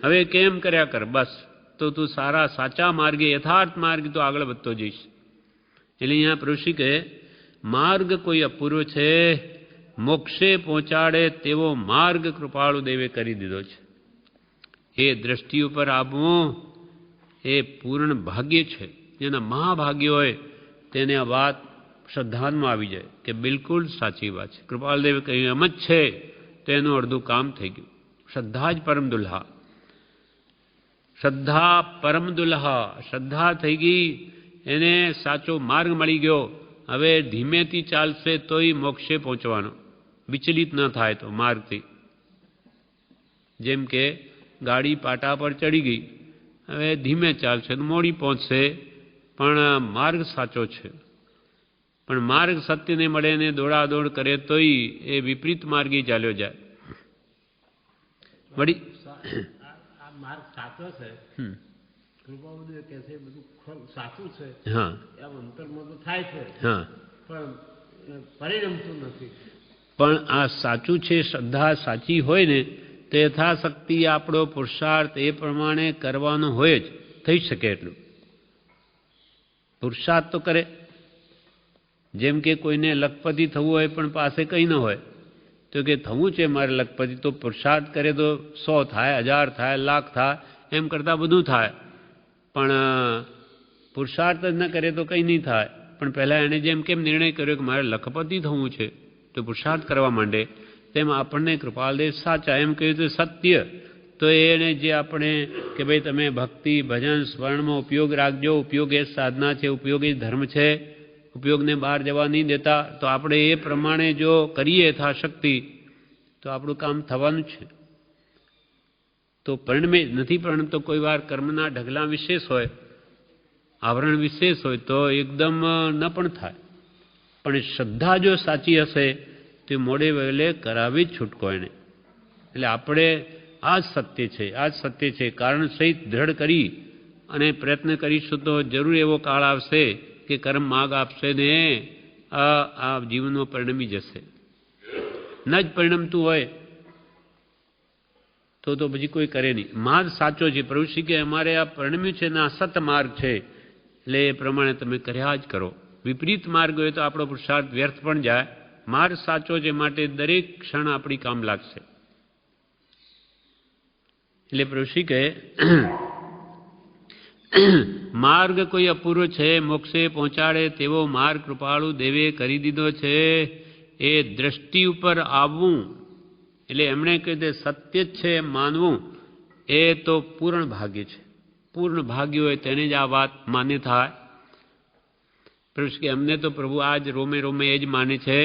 હવે કેમ કર્યા કર, બસ તો તું સારા સાચા માર્ગે, યથાર્થ માર્ગે તો આગળ વધતો જઈશ. એટલે અહીંયા ઋષિ કહે માર્ગ કોઈ અપૂર્વ છે, મોક્ષે પહોંચાડે તેવો માર્ગ કૃપાળુ દેવે કરી દીધો છે. એ દ્રષ્ટિ ઉપર આવવું એ પૂર્ણ ભાગ્ય છે. જેના મહાભાગ્ય હોય તેને આ વાત શ્રદ્ધામાં આવી જાય કે બિલકુલ સાચી વાત છે. કૃપાળદેવે કહ્યું એમ જ છે, તો એનું અડધું કામ થઈ ગયું. શ્રદ્ધા જ પરમ દુલ્હા. શ્રદ્ધા પરમ દુલ્હા. શ્રદ્ધા થઈ ગઈ, એને સાચો માર્ગ મળી ગયો. હવે ધીમેથી ચાલશે તોય મોક્ષે પહોંચવાનો, વિચલિત ન થાય તો માર્ગથી. જેમ કે ગાડી પાટા પર ચડી ગઈ, હવે ધીમે ચાલશે તો મોડી પહોંચશે, પણ માર્ગ સાચો છે. પણ માર્ગ સત્યને મળે ને દોડાદોડ કરે તોય એ વિપરીત માર્ગે ચાલ્યો જાય. વળી આ માર્ગ સાચો છે, કૃપાબુદ્ધ કહે છે બધું સાચું છે. હા, એમ અંતરમાં તો થાય છે, હા, પણ પરિણમતું નથી. પણ આ સાચું છે. શ્રદ્ધા સાચી હોય ને તો યથાશક્તિ આપણો પુરુષાર્થ એ પ્રમાણે કરવાનો હોય જ, થઈ શકે એટલું પુરુષાર્થ તો કરે. જેમ કે કોઈને લખપતિ થવું હોય પણ પાસે કંઈ ન હોય, તો કે થવું છે મારે લખપતિ, તો પુરુષાર્થ કરે તો 100 થાય, 1000 થાય, લાખ થાય, એમ કરતાં બધું થાય. પણ પુરુષાર્થ જ ન કરે તો કંઈ નહીં થાય. પણ પહેલાં એણે જેમ કેમ નિર્ણય કર્યો કે મારે લખપતિ થવું છે, તો પુરુષાર્થ કરવા માંડે. તેમ આપણને કૃપાલદેવ સાચા એમ કહ્યું તો સત્ય. તો એને જે આપણે કે ભાઈ તમે ભક્તિ ભજન સ્મરણમાં ઉપયોગ રાખજો, ઉપયોગ એ સાધના છે, ઉપયોગ એ ધર્મ છે, ઉપયોગને બહાર જવા નહીં દેતા, તો આપણે એ પ્રમાણે જો કરીએ યથાશક્તિ તો આપણું કામ થવાનું છે. તો પરિણમે નથી પરિણમતો. કોઈ વાર કર્મના ઢગલા વિશેષ હોય, આવરણ વિશેષ હોય તો એકદમ ન પણ થાય. પણ શ્રદ્ધા જો સાચી હશે તો મોડે વહેલે કરાવી જ છૂટકો એને. એટલે આપણે આ જ સત્ય છે, આ જ સત્ય છે. કારણ સહિત દ્રઢ કરી અને પ્રયત્ન કરીશું તો જરૂર એવો કાળ આવશે કે કર્મ માગ આપશે ને આ જીવનમાં પરિણમી જશે. ન જ પરિણમતું હોય તો પછી કોઈ કરે નહીં. માર્ગ સાચો છે. પ્રભુ શ્રી કે અમારે આ પરિણમ્યું છે ને આ સત માર્ગ છે, એટલે એ પ્રમાણે તમે કર્યા જ કરો. વિપરીત માર્ગ હોય તો આપણો પુરુષાર્થ વ્યર્થ પણ જાય. માર્ગ સાચો છે માટે દરેક ક્ષણ આપણી કામ લાગશે. એટલે પ્રભુ શ્રી કહે માર્ગ કોઈ અપૂર્વ છે, મોક્ષે પહોંચાડે તેવો માર્ગ કૃપાળુ દેવે કરી દીધો છે. એ દ્રષ્ટિ ઉપર આવવું એટલે એમણે કહ્યું તે સત્ય જ છે માનવું એ તો પૂર્ણ ભાગ્ય છે. પૂર્ણ ભાગ્ય હોય તેને જ આ વાત માન્ય થાય. પ્રભુ કે અમને તો પ્રભુ આજ રોમે રોમે એ જ માને છે.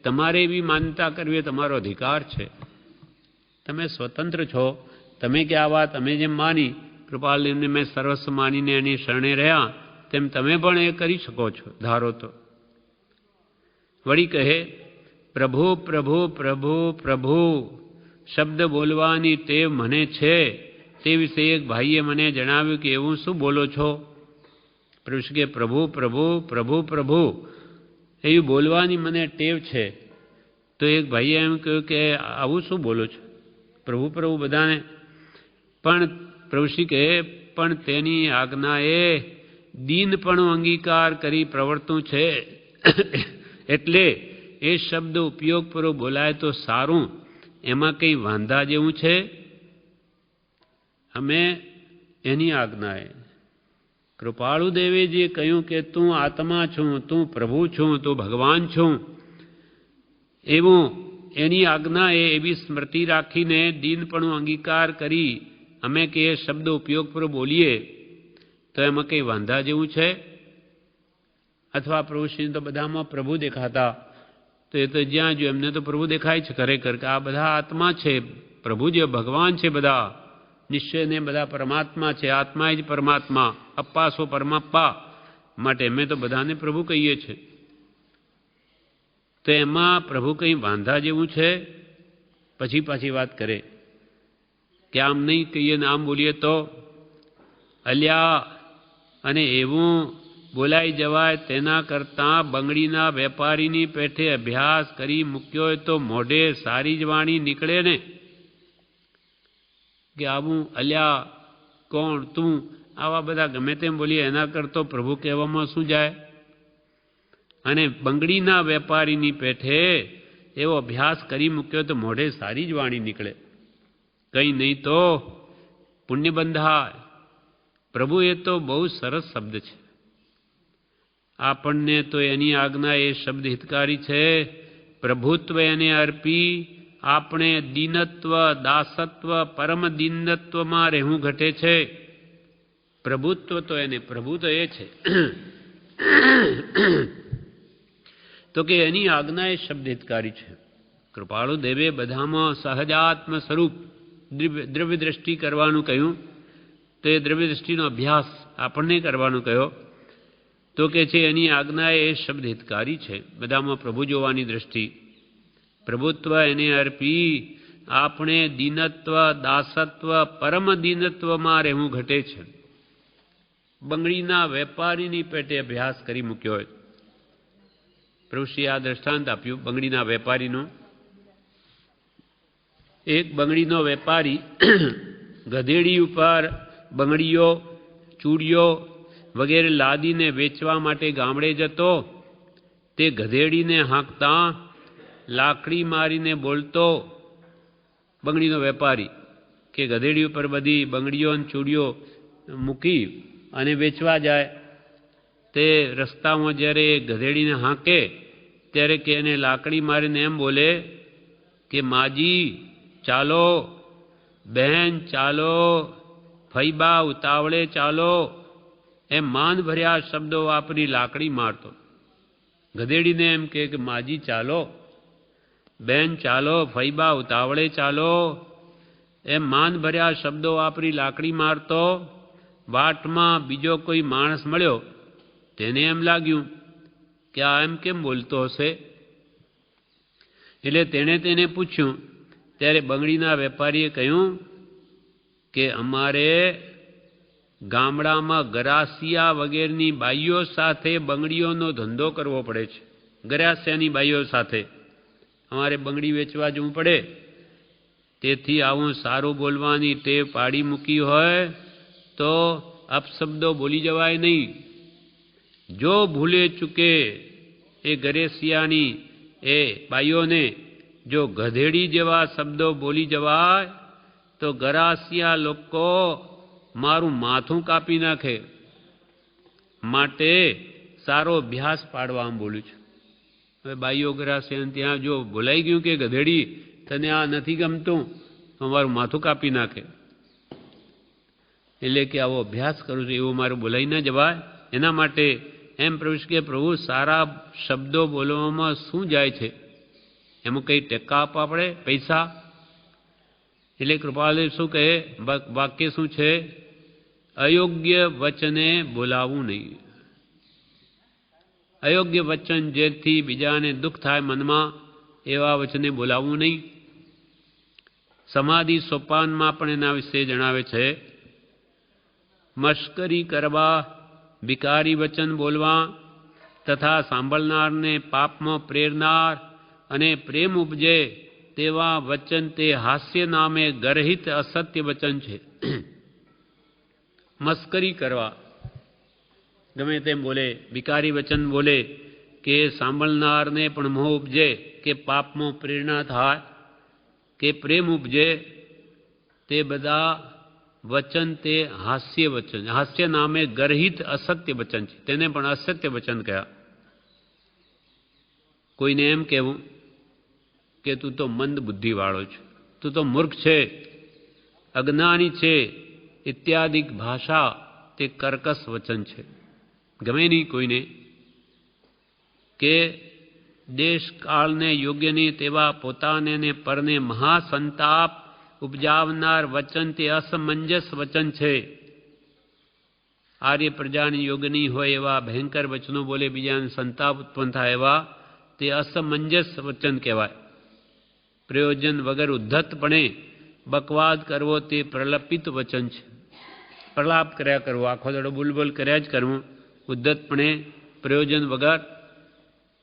તમારે એવી માન્યતા કરવી એ તમારો અધિકાર છે. તમે સ્વતંત્ર છો. તમે કે આ વાત અમે જેમ માની કૃપાલને મેં સર્વસ્વ માનીને એની શરણે રહ્યા તેમ તમે પણ એ કરી શકો છો ધારો તો. વળી કહે પ્રભુ પ્રભુ પ્રભુ પ્રભુ શબ્દ બોલવાની ટેવ મને છે. તે વિશે એક ભાઈએ મને જણાવ્યું કે એવું શું બોલો છો? પ્રભુ કે પ્રભુ પ્રભુ પ્રભુ પ્રભુ એવું બોલવાની મને ટેવ છે. તો એક ભાઈએ એમ કહ્યું કે આવું શું બોલો છો? પ્રભુ પ્રભુ બધાને. પણ પ્રભુશ્રી કહે પણ તેની આજ્ઞાએ દીનપણું અંગીકાર કરી પ્રવર્તું છે. એટલે એ શબ્દ ઉપયોગપૂર્વક બોલાય તો સારું, એમાં કંઈ વાંધા જેવું છે? અમે એની આજ્ઞાએ કૃપાળુ દેવેજીએ કહ્યું કે તું આત્મા છું, તું પ્રભુ છું, તું ભગવાન છું, એવું એની આજ્ઞાએ એવી સ્મૃતિ રાખીને દીનપણું અંગીકાર કરી અમે કે એ શબ્દ ઉપયોગપૂર્વક બોલીએ તો એમાં કંઈ વાંધા જેવું છે? અથવા પ્રભુશ્રીને તો બધામાં પ્રભુ દેખાતા, તો એ તો જ્યાં જો એમને તો પ્રભુ દેખાય છે ખરેખર કે આ બધા આત્મા છે, પ્રભુ જે ભગવાન છે, બધા નિશ્ચયને બધા પરમાત્મા છે. આત્મા જ પરમાત્મા, અપ્પા સો પરમાપ્પા. માટે અમે તો બધાને પ્રભુ કહીએ છીએ. તો એમાં પ્રભુ કંઈ વાંધા જેવું છે? પછી પાછી વાત કરે કે આમ નહીં કહીએ ને આમ બોલીએ તો અલ્યા અને એવું બોલાઈ જવાય તેના કરતાં બંગડીના વેપારીની પેઠે અભ્યાસ કરી મૂક્યો હોય તો મોઢે સારી જ વાણી નીકળે ને. કે આવું અલ્યા કોણ તું આવા બધા ગમે તેમ બોલીએ એના કરતો પ્રભુ કહેવામાં શું જાય? અને બંગડીના વેપારીની પેઠે એવો અભ્યાસ કરી મૂક્યો તો મોઢે સારી જ વાણી નીકળે. કંઈ નહીં તો પુણ્ય બંધાય. પ્રભુ એ તો બહુ સરસ શબ્દ છે. આપણને તો એની આજ્ઞા એ શબ્દ હિતકારી છે. પ્રભુત્વ એને અર્પી આપણે દીનત્વ, દાસત્વ, પરમ દીનત્વમાં રહેવું ઘટે છે. પ્રભુત્વ તો એને પ્રભુ તો એ છે. તો કે એની આજ્ઞા એ શબ્દ હિતકારી છે. કૃપાળુ દેવે બધામાં સહજાત્મ સ્વરૂપ દ્રવ્ય દ્રષ્ટિ કરવાનું કહ્યું, તો એ દ્રવ્ય દ્રષ્ટિનો અભ્યાસ આપણને કરવાનું કહ્યો. તો કે છે એની આજ્ઞા એ શબ્દ હિતકારી છે. બધામાં પ્રભુ જોવાની દ્રષ્ટિ. પ્રભુત્વ એને અર્પી આપણે દીનત્વ, દાસત્વ, પરમ દીનત્વમાં રહેવું ઘટે છે. બંગડીના વેપારીની પેટે અભ્યાસ કરી મૂક્યો હોય. પ્રભુશ્રી આ દ્રષ્ટાંત આપ્યું બંગડીના વેપારીનું. એક બંગડીનો વેપારી ગધેડી ઉપર બંગડીઓ, ચૂડીઓ વગેરે લાદીને વેચવા માટે ગામડે જતો. તે ગધેડીને હાંકતા, લાકડી મારીને બોલતો બંગડીનો વેપારી કે ગધેડી ઉપર બધી બંગડીઓ અને ચૂડીઓ મૂકી અને વેચવા જાય. તે રસ્તામાં જ્યારે ગધેડીને હાંકે ત્યારે કે એને લાકડી મારીને એમ બોલે કે માજી ચાલો, બહેન ચાલો, ફઈબા ઉતાવળે ચાલો, એમ માન ભર્યા શબ્દો વાપરી લાકડી મારતો. ગધેડીને એમ કે માજી ચાલો, બેન ચાલો, ફઈબા ઉતાવળે ચાલો, એમ માન ભર્યા શબ્દો વાપરી લાકડી મારતો વાટમાં બીજો કોઈ માણસ મળ્યો. તેને એમ લાગ્યું કે આ એમ કેમ બોલતો હશે, એટલે તેણે તેને પૂછ્યું. ત્યારે બંગડીના વેપારીએ કહ્યું કે અમારે ગામડામાં ગરાસિયા વગેરેની બાઈઓ સાથે બંગડીઓનો ધંધો કરવો પડે છે. ગરાસિયાની બાઈઓ સાથે અમારે બંગડી વેચવા જવું પડે. તેથી આવું સારું બોલવાની ટેવ પાડી મૂકી હોય તો અપશબ્દો બોલી જવાય નહીં. જો ભૂલે ચૂકે એ ગરેસિયાની એ બાઈઓને જો ગધેડી જેવા શબ્દો બોલી જવાય તો ગરાસિયા લોકો મારું માથું કાપી નાખે. માટે સારો અભ્યાસ પાડવા આમ બોલું છું. હવે બાઈઓ ગરાસિયા ત્યાં જો બોલાઈ ગયું કે ગધેડી તને આ નથી ગમતું તો મારું માથું કાપી નાખે. એટલે કે આવો અભ્યાસ કરું છું એવું મારું બોલાઈ ન જવાય. એના માટે એમ પ્રભુ કે પ્રભુ સારા શબ્દો બોલવામાં શું જાય છે, એમાં કંઈ ટેકા આપવા પડે પૈસા? એટલે કૃપાલુ શું કહે, વાક્ય શું છે? અયોગ્ય વચને બોલાવવું નહીં. અયોગ્ય વચન જેથી બીજાને દુઃખ થાય મનમાં એવા વચને બોલાવવું નહીં. સમાધિ સોપાનમાં પણ એના વિશે જણાવે છે. મશ્કરી કરવા, વિકારી વચન બોલવા તથા સાંભળનારને પાપમાં પ્રેરનાર અને પ્રેમ ઉપજે તેવા વચન તે હાસ્ય નામે ગરહિત અસત્ય વચન છે. મસ્કરી કરવા, ગમે તેમ બોલે, વિકારી વચન બોલે કે સાંભળનારને પણ મોહ ઉપજે કે પાપમાં પ્રેરણા થાય કે પ્રેમ ઉપજે, તે બધા વચન તે હાસ્ય વચન, હાસ્ય નામે ગરહિત અસત્ય વચન છે. તેને પણ અસત્ય વચન કહ્યા. કોઈને એમ કહેવું કે તું તો મંદ બુદ્ધિવાળો છે, તું તો મૂર્ખ છે, અજ્ઞાની છે ઇત્યાદિક ભાષા તે કર્કશ વચન છે. ગમે નહીં કોઈને કે દેશ કાળને યોગ્યની તેવા પોતાને ને પરને મહાસંતાપ ઉપજાવનાર વચન તે અસમંજસ વચન છે. આર્ય પ્રજાની યોગની હોય એવા ભયંકર વચનો બોલે, બીજાને સંતાપ ઉત્પન્ન થાય એવા તે અસમંજસ વચન કહેવાય. પ્રયોજન વગર ઉદ્ધતપણે બકવાદ કરવો તે પ્રલપિત વચન છે. પ્રલાપ કર્યા કરવો, આખો દાડો બુલબુલ કર્યા જ કરવું ઉદ્ધતપણે પ્રયોજન વગર,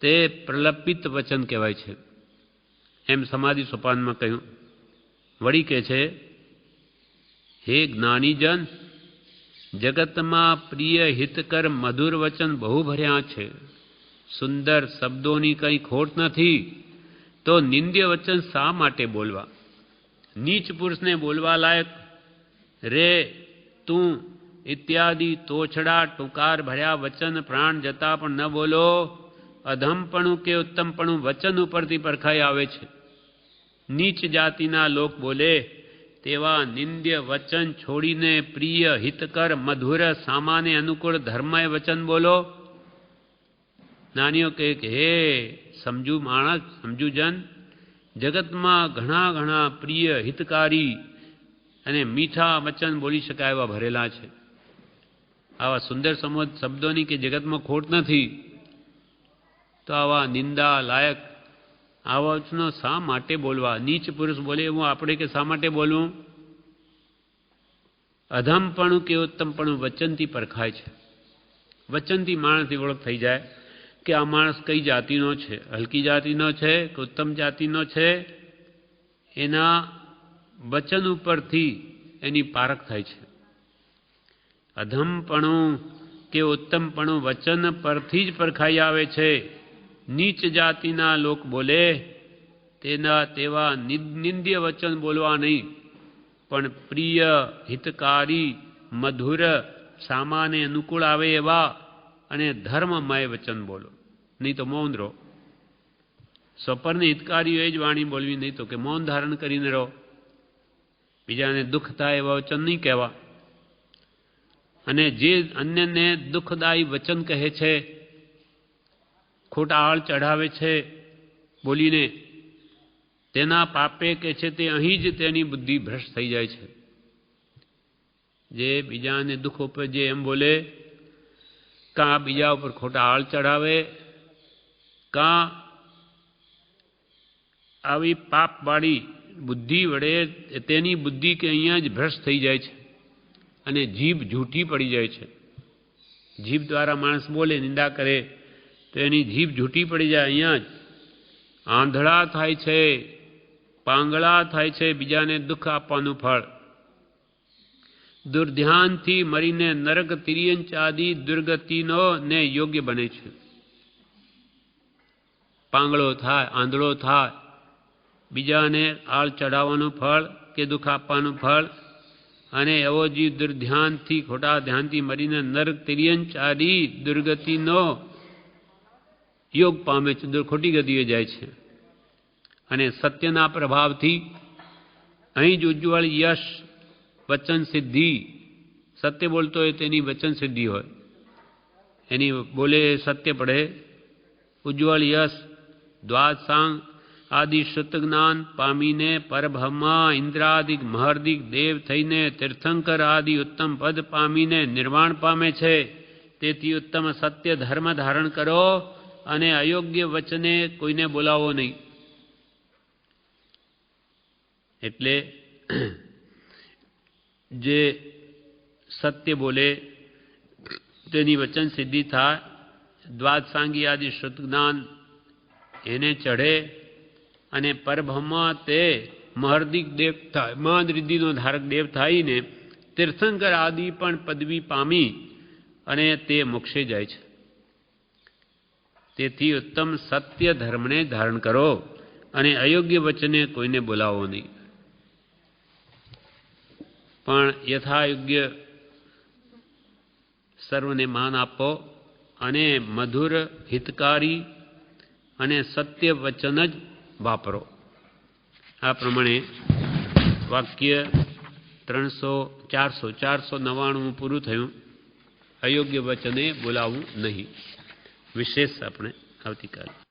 તે પ્રલપિત વચન કહેવાય છે. એમ સમાધિ સોપાનમાં કહ્યું. વળી કહે છે, હે જ્ઞાનીજન, જગતમાં પ્રિય હિતકર મધુર વચન બહુ ભર્યા છે. સુંદર શબ્દોની કંઈ ખોટ નથી. તો નિંદ્ય વચન શા માટે બોલવા? નીચ પુરુષને બોલવા લાયક રે તું ઇત્યાદિ તોછડા ટૂંકાર ભર્યા વચન પ્રાણ જતા પણ ન બોલો. અધમપણું કે ઉત્તમપણું વચન ઉપરથી પરખાઈ આવે છે. નીચ જાતિના લોક બોલે તેવા નિંદ્ય વચન છોડીને પ્રિય હિતકર મધુર સામાન્ય અનુકૂળ ધર્મય વચન બોલો. નાનીઓ કહે કે હે સમજુ માણસ, સમજુ જન, જગતમાં ઘણા ઘણા પ્રિય હિતકારી અને મીઠા વચન બોલી શકાય એવા ભરેલા છે. આવા સુંદર સમોદ શબ્દોની કે જગતમાં ખોટ નથી. તો આવા નિંદા લાયક આવા વચનો શા માટે બોલવા? નીચ પુરુષ બોલે એવું આપણે કે શા માટે બોલવું? અધમપણું કે ઉત્તમપણું વચનથી પરખાય છે. વચનથી માણસની ઓળખ થઈ જાય કે આ માણસ કઈ જાતિનો છે, હલકી જાતિનો છે કે ઉત્તમ જાતિનો છે. એના વચન ઉપરથી એની પારખ થાય છે. અધમપણું કે ઉત્તમપણું વચન પરથી જ પરખાઈ આવે છે. નીચ જાતિના લોક બોલે તેવા નિંદ્ય વચન બોલવા નહીં, પણ પ્રિય હિતકારી મધુર સામાન્ય અનુકૂળ આવે એવા અને ધર્મમય વચન બોલો. નહીં તો મૌન રહો. સ્વપરની હિતકારીઓ એ જ વાણી બોલવી, નહીં તો કે મૌન ધારણ કરીને રહો. બીજાને દુઃખ થાય એવા વચન નહીં કહેવા. અને જે અન્યને દુઃખદાયી વચન કહે છે, ખોટા આળ ચઢાવે છે બોલીને, તેના પાપે કે છે તે અહીં જ તેની બુદ્ધિ ભ્રષ્ટ થઈ જાય છે. જે બીજાને દુઃખ ઉપજે એમ બોલે, કાં બીજા ઉપર ખોટા આળ ચડાવે, કાં આવી પાપવાળી બુદ્ધિ વડે તેની બુદ્ધિ કે અહીંયા જ ભ્રષ્ટ થઈ જાય છે અને જીભ જૂઠી પડી જાય છે. જીભ દ્વારા માણસ બોલે, નિંદા કરે તો એની જીભ જૂઠી પડી જાય. અહીંયા જ આંધળા થાય છે, પાંગળા થાય છે, બીજાને દુઃખ આપવાનું ફળ. દુર્ધ્યાનથી મરીને નરક તિર્યંચ આદિ દુર્ગતિનો ને યોગ્ય બને છે. પાંગળો થાય, આંધળો થાય, બીજાને આળ ચડાવવાનું ફળ કે દુઃખ આપવાનું ફળ, અને એવો જીવ દુર્ધ્યાનથી ખોટા ધ્યાનથી મરીને નરક તિર્યંચ આદિ દુર્ગતિનો યોગ પામે છે, ખોટી ગતિએ જાય છે. અને સત્યના પ્રભાવથી અહીં જ ઉજ્જવળ યશ વચન સિદ્ધિ, સત્ય બોલતો હોય તેની વચન સિદ્ધિ હોય, એની બોલે સત્ય પડે, ઉજ્જવળ યશ દ્વાદશાંગ આદિ શુદ્ધ જ્ઞાન પામીને પરબ્રહ્મા ઇન્દ્રાદિક મહર્દિક દેવ થઈને તીર્થંકર આદિ ઉત્તમ પદ પામીને નિર્વાણ પામે છે. તેથી ઉત્તમ સત્ય ધર્મ ધારણ કરો અને અયોગ્ય વચને કોઈને બોલાવો નહીં. એટલે જે સત્ય બોલે તેની વચન સિદ્ધિ થાય, દ્વાદશાંગી આદિ શુદ્ધ જ્ઞાન એને ચઢે, અને પરબ્રહ્મ તે મહર્દિક દેવ થાય, મહદ રિદ્ધિનો ધારક દેવ થઈને તીર્થંકર આદિ પણ પદવી પામી અને તે મોક્ષે જાય છે. તેથી ઉત્તમ સત્ય ધર્મને ધારણ કરો અને અયોગ્ય વચને કોઈને બોલાવો નહીં, પણ યથાયોગ્ય સર્વને માન આપો અને મધુર હિતકારી અને સત્ય વચન જ વાપરો. આ પ્રમાણે વાક્ય 499 પૂરું થયું. અયોગ્ય વચને બોલાવવું નહીં. વિશેષ આપણે આવતીકાલે